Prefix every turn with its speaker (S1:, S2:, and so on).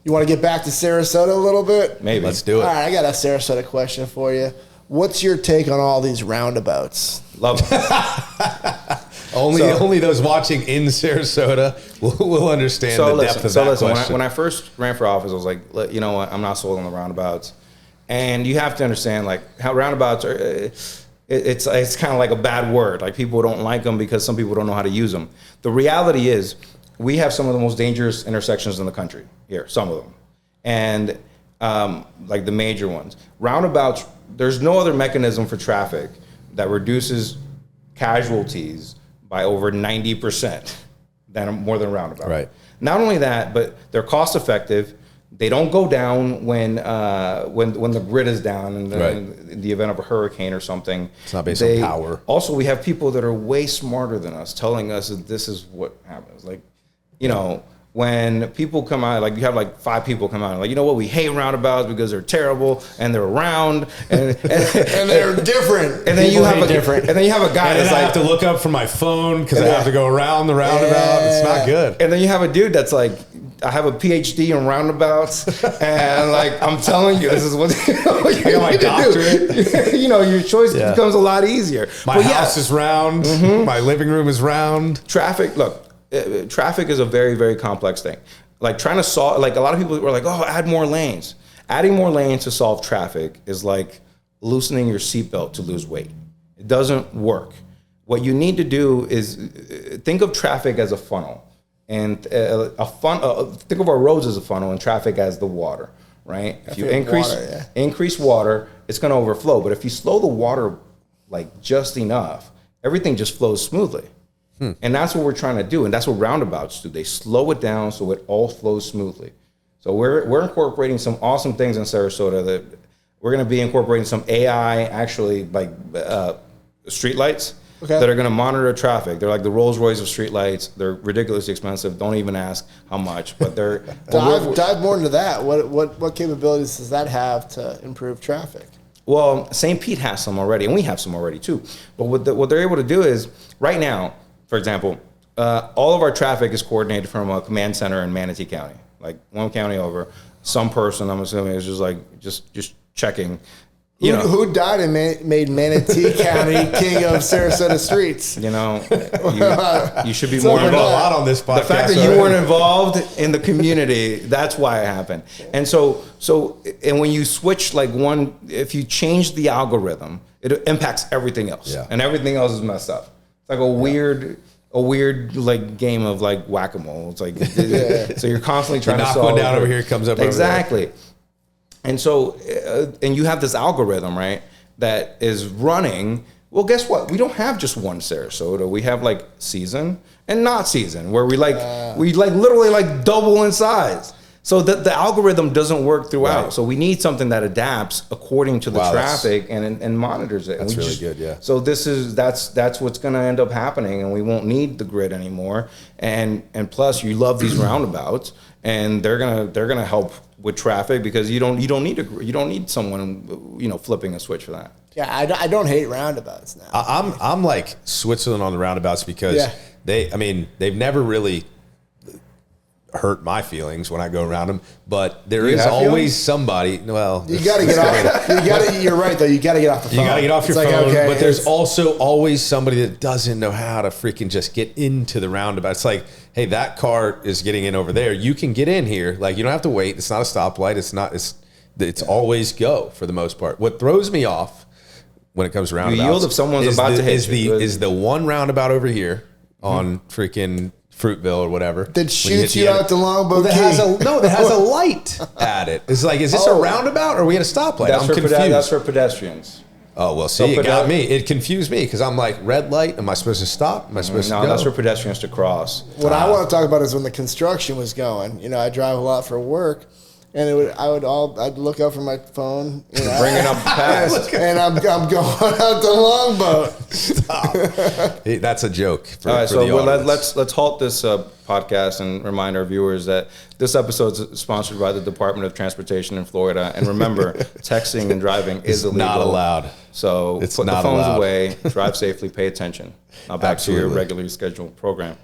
S1: You want to get back to Sarasota a little bit?
S2: Maybe.
S3: Let's do it.
S1: All right, I got a Sarasota question for you. What's your take on all these roundabouts?
S2: Love it.
S3: Only those watching in Sarasota will understand the depth of that question.
S2: When I first ran for office, I was like, you know what, I'm not sold on the roundabouts. And you have to understand, like, how roundabouts are, it's kind of like a bad word. Like, people don't like them because some people don't know how to use them. The reality is, we have some of the most dangerous intersections in the country here, some of them. And like the major ones. Roundabouts, there's no other mechanism for traffic that reduces casualties by over 90% more than roundabout.
S3: Right.
S2: Not only that, but they're cost effective. They don't go down when the grid is down in the event of a hurricane or something.
S3: It's not based on power.
S2: Also, we have people that are way smarter than us telling us that this is what happens. Like, you know, when people come out, like you have like 5 people come out, like, you know what, we hate roundabouts because they're terrible and they're round and
S1: they're different.
S2: And then you have a guy that's
S3: like, I have
S2: like,
S3: to look up from my phone because I have to go around the roundabout. It's not good.
S2: And then you have a dude that's like, I have a PhD in roundabouts, and like, I'm telling you, this is what I got my doctorate. You know, your choice becomes a lot easier.
S3: My house is round. Mm-hmm. My living room is round.
S2: Traffic is a very, very complex thing. Like, trying to solve, like, a lot of people were like, oh, add more lanes. Adding more lanes to solve traffic is like loosening your seatbelt to lose weight. It doesn't work. What you need to do is think of traffic as a funnel. And think of our roads as a funnel and traffic as the water, right? If you increase water, it's going to overflow. But if you slow the water like just enough, everything just flows smoothly. And that's what we're trying to do. And that's what roundabouts do. They slow it down so it all flows smoothly. So we're incorporating some awesome things in Sarasota. That we're going to be incorporating some AI, actually, like streetlights. Okay. That are going to monitor traffic. They're like the Rolls Royce of streetlights. They're ridiculously expensive. Don't even ask how much. But they're
S1: dive more into that. What capabilities does that have to improve traffic?
S2: Well, St. Pete has some already, and we have some already too. But what they're able to do is, right now, for example, all of our traffic is coordinated from a command center in Manatee County, like one county over. Some person, I'm assuming, is just like just checking.
S1: Who died and made Manatee County king of Sarasota streets?
S2: You know, you should be more involved.
S3: A lot on this podcast.
S2: The fact that you weren't involved in the community, that's why it happened. And so when you switch if you change the algorithm, it impacts everything else, and everything else is messed up. It's like a weird like game of like whack-a-mole. It's like so you're constantly trying to solve.
S3: Knock one down over here, comes up
S2: exactly.
S3: Over there.
S2: And so, and you have this algorithm, right, that is running. Well, guess what? We don't have just one Sarasota. We have like season and not season, where we literally like double in size. So that the algorithm doesn't work throughout. Right. So we need something that adapts according to the traffic and monitors it.
S3: That's really good, yeah.
S2: So that's what's going to end up happening, and we won't need the grid anymore. And plus, you love these roundabouts, and they're gonna help with traffic because you don't need someone flipping a switch for that.
S1: Yeah, I don't hate roundabouts now.
S3: I'm like Switzerland on the roundabouts because they've never really hurt my feelings when I go around them, but there is always somebody. Well,
S1: you got to get off. You're right though. You got to get off the phone.
S3: You got to get off your phone. But there's also always somebody that doesn't know how to freaking just get into the roundabout. It's like, hey, that car is getting in over there. You can get in here. Like, you don't have to wait. It's not a stoplight. It's always go for the most part. What throws me off when it comes to roundabouts,
S2: you yield if someone's about to hit
S3: is the one roundabout over here on freaking Fruitville or whatever
S1: that shoots you out the longboat.
S3: That has a light at it. It's like, is this a roundabout or are we at a stoplight? I'm confused.
S2: That's for pedestrians.
S3: Oh, well, see, it got me. It confused me because I'm like, red light, am I supposed to stop? Am I supposed to go?
S2: No, that's for pedestrians to cross.
S1: What I want to talk about is when the construction was going. I drive a lot for work. And I'd look up from my phone,
S2: bringing up past,
S1: and I'm going out the longboat.
S3: Stop. That's a joke.
S2: All right, so let's halt this podcast and remind our viewers that this episode is sponsored by the Department of Transportation in Florida. And remember, texting and driving is illegal.
S3: Not allowed.
S2: So put the phones away, drive safely, pay attention. Now back to your regularly scheduled program.